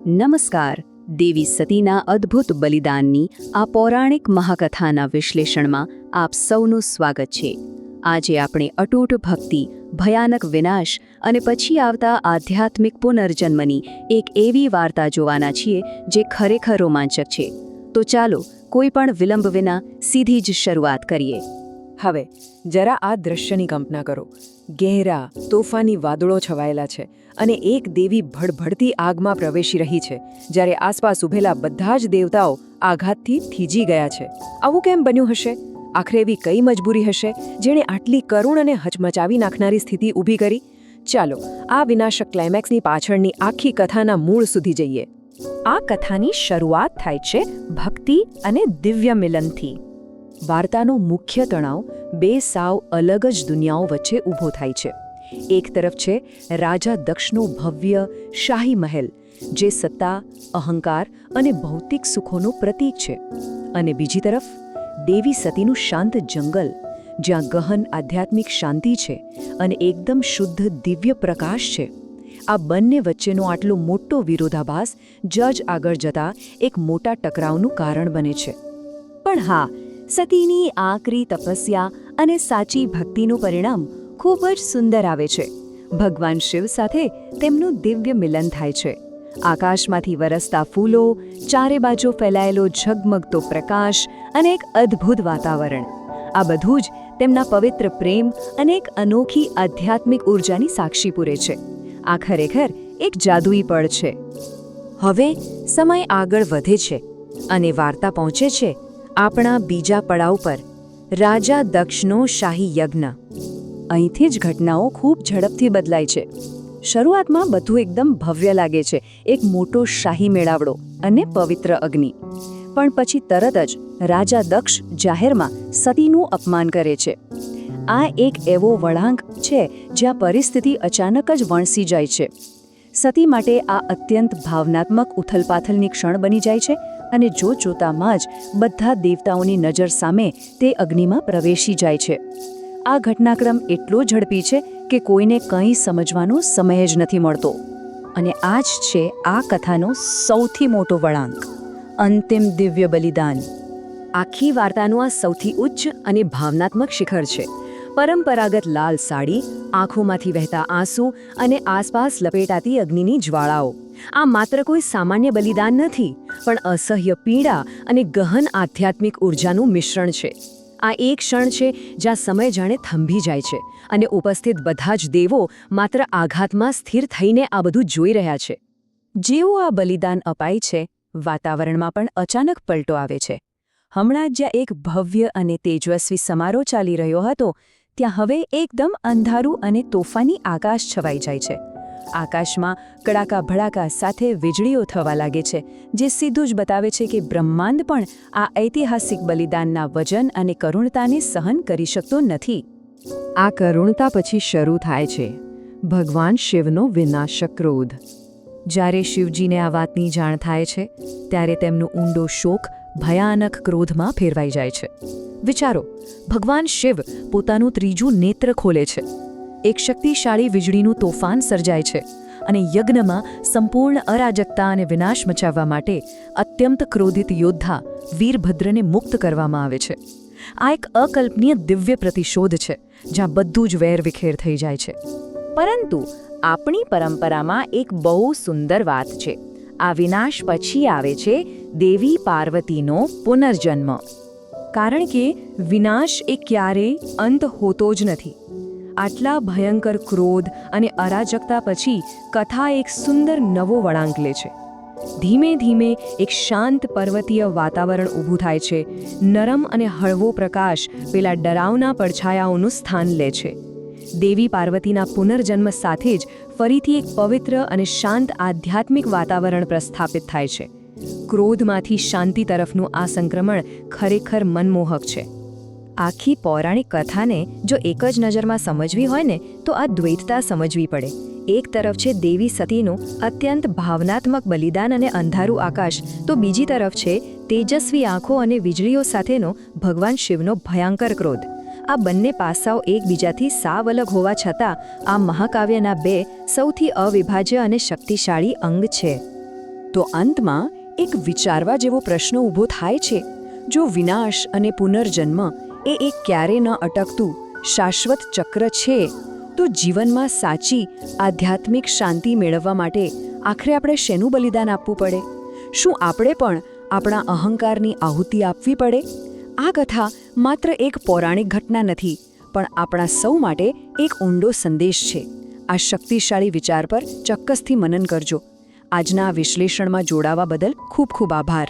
નમસ્કાર. દેવી સતીના અદ્ભુત બલિદાનની આ પૌરાણિક મહાકથાના વિશ્લેષણમાં આપ સૌનું સ્વાગત છે. આજે આપણે અતૂટ ભક્તિ, ભયાનક વિનાશ અને પછી આવતા આધ્યાત્મિક પુનર્જન્મની એક એવી વાર્તા જોવાના છીએ જે ખરેખર રોમાંચક છે. તો ચાલો કોઈ પણ વિલંબ વિના સીધી જ શરૂઆત કરીએ. હવે જરા આ દ્રશ્યની કલ્પના કરો. ગહેરા તોફાની વાદળો છવાયેલા છે અને એક દેવી ભડભડતી આગમાં પ્રવેશી રહી છે, જ્યારે આસપાસ ઊભેલા બધા જ દેવતાઓ આઘાતથી થીજી ગયા છે. આવું કેમ બન્યું હશે? આખરે એવી કઈ મજબૂરી હશે જેણે આટલી કરુણ અને હચમચાવી નાખનારી સ્થિતિ ઊભી કરી? ચાલો આ વિનાશક ક્લાઇમેક્સની પાછળની આખી કથાના મૂળ સુધી જઈએ. આ કથાની શરૂઆત થાય છે ભક્તિ અને દિવ્ય મિલનથી. વાર્તાનો મુખ્ય તણાવ બે સાવ અલગ જ દુનિયાઓ વચ્ચે ઊભો થાય છે. એક તરફ છે રાજા દક્ષનો ભવ્ય શાહી મહેલ, જે સત્તા, અહંકાર અને ભૌતિક સુખોનું પ્રતીક છે, અને બીજી તરફ દેવી સતીનું શાંત જંગલ, જ્યાં ગહન આધ્યાત્મિક શાંતિ છે અને એકદમ શુદ્ધ દિવ્ય પ્રકાશ છે. આ બંને વચ્ચેનો આટલો મોટો વિરોધાભાસ જજ આગળ જતા એક મોટા ટકરાવનું કારણ બને છે. પણ હા, સતીની આકરી તપસ્યા અને સાચી ભક્તિનું પરિણામ ખૂબ જ સુંદર આવે છે. ભગવાન શિવ સાથે તેમનું દિવ્ય મિલન થાય છે. આકાશમાંથી વરસતા ફૂલો, ચારે બાજુ ફેલાયેલો ઝગમગતો પ્રકાશ અને એક અદ્ભુત વાતાવરણ, આ બધું જ તેમના પવિત્ર પ્રેમ અને એક અનોખી આધ્યાત્મિક ઊર્જાની સાક્ષી પૂરે છે. આ ખરેખર એક જાદુઈ પળ છે. હવે સમય આગળ વધે છે અને વાર્તા પહોંચે છે આપણા બીજા પડાવ પર, રાજા દક્ષનો શાહી યજ્ઞ. અહીંથી જ ઘટનાઓ ખૂબ ઝડપથી બદલાય છે. શરૂઆતમાં બધું એકદમ ભવ્ય લાગે છે, એક મોટો શાહી મેળાવડો અને પવિત્ર અગ્નિ. પણ પછી તરત જ રાજા દક્ષ જાહેરમાં સતીનું અપમાન કરે છે. આ એક એવો વળાંક છે જ્યાં પરિસ્થિતિ અચાનક જ વણસી જાય છે. સતી માટે આ અત્યંત ભાવનાત્મક ઉથલપાથલની ક્ષણ બની જાય છે અને જોતામાં જ બધા દેવતાઓની નજર સામે તે અગ્નિમાં પ્રવેશી જાય છે. આ ઘટનાક્રમ એટલો ઝડપી છે કે કોઈને કંઈ સમજવાનો સમય જ નથી મળતો. અને આ જ છે આ કથાનો સૌથી મોટો વળાંક, અંતિમ દિવ્ય બલિદાન. આખી વાર્તાનું આ સૌથી ઉચ્ચ અને ભાવનાત્મક શિખર છે. પરંપરાગત લાલ સાડી, આંખોમાંથી વહેતા આંસુ અને આસપાસ લપેટાતી અગ્નિની જ્વાળાઓ. આ માત્ર કોઈ સામાન્ય બલિદાન નથી, પણ અસહ્ય પીડા અને ગહન આધ્યાત્મિક ઊર્જાનું મિશ્રણ છે. આ એક ક્ષણ છે જ્યાં સમય જાણે થંભી જાય છે અને ઉપસ્થિત બધા જ દેવો માત્ર આઘાતમાં સ્થિર થઈને આ બધું જોઈ રહ્યા છે. જેવું આ બલિદાન અપાય છે, વાતાવરણમાં પણ અચાનક પલટો આવે છે. હમણાં જ્યાં એક ભવ્ય અને તેજસ્વી સમારોહ ચાલી રહ્યો હતો, ત્યાં હવે એકદમ અંધારું અને તોફાની આકાશ છવાઈ જાય છે. આકાશમાં કડાકા ભડાકા સાથે વીજળીઓ થવા લાગે છે, જે સીધું જ બતાવે છે કે બ્રહ્માંડ પણ આ ઐતિહાસિક બલિદાનના વજન અને કરુણતાને સહન કરી શકતો નથી. આ કરુણતા પછી શરૂ થાય છે ભગવાન શિવનો વિનાશક ક્રોધ. જ્યારે શિવજીને આ વાતની જાણ થાય છે, ત્યારે તેમનો ઊંડો શોક ભયાનક ક્રોધમાં ફેરવાઈ જાય છે. વિચારો, ભગવાન શિવ પોતાનું ત્રીજું નેત્ર ખોલે છે, એક શક્તિશાળી વીજળીનું તોફાન સર્જાય છે અને યજ્ઞમાં સંપૂર્ણ અરાજકતા અને વિનાશ મચાવવા માટે અત્યંત ક્રોધિત યોદ્ધા વીરભદ્રને મુક્ત કરવામાં આવે છે. આ એક અકલ્પનીય દિવ્ય પ્રતિશોધ છે, જ્યાં બધું જ વેરવિખેર થઈ જાય છે. પરંતુ આપણી પરંપરામાં એક બહુ સુંદર વાત છે. આ વિનાશ પછી આવે છે દેવી પાર્વતીનો પુનર્જન્મ. કારણ કે વિનાશ એ ક્યારેય અંત હોતો જ નથી. આટલા ભયંકર ક્રોધ અને અરાજકતા પછી કથા એક સુંદર નવો વળાંક લે છે. ધીમે ધીમે એક શાંત પર્વતીય વાતાવરણ ઊભું થાય છે. નરમ અને હળવો પ્રકાશ પેલા ડરાવના પડછાયાઓનું સ્થાન લે છે. દેવી પાર્વતીના પુનર્જન્મ સાથે જ ફરીથી એક પવિત્ર અને શાંત આધ્યાત્મિક વાતાવરણ પ્રસ્થાપિત થાય છે. ક્રોધમાંથી શાંતિ તરફનું આ સંક્રમણ ખરેખર મનમોહક છે. આખી પૌરાણિક કથાને જો એક જ નજરમાં સમજવી હોય ને, તો આ દ્વૈતતા સમજવી પડે. એક તરફ છે દેવી સતીનું અત્યંત ભાવનાત્મક બલિદાન અને અંધારું આકાશ, તો બીજી તરફ છે તેજસ્વી આંખો અને વીજળીઓ સાથેનો ભગવાન શિવનો ભયંકર ક્રોધ. આ બંને પાસાઓ એકબીજાથી સાવ અલગ હોવા છતાં આ મહાકાવ્યના બે સૌથી અવિભાજ્ય અને શક્તિશાળી અંગ છે. તો અંતમાં એક વિચારવા જેવો પ્રશ્ન ઊભો થાય છે, જો વિનાશ અને પુનર્જન્મ એ એક ક્યારે ન અટકતું શાશ્વત ચક્ર છે, તો જીવનમાં સાચી આધ્યાત્મિક શાંતિ મેળવવા માટે આખરે આપણે શેનું બલિદાન આપવું પડે? શું આપણે પણ આપણા અહંકારની આહુતિ આપવી પડે? આ કથા માત્ર એક પૌરાણિક ઘટના નથી, પણ આપણા સૌ માટે એક ઊંડો સંદેશ છે. આ શક્તિશાળી વિચાર પર ચોક્કસથી મનન કરજો. આજના આ વિશ્લેષણમાં જોડાવા બદલ ખૂબ ખૂબ આભાર.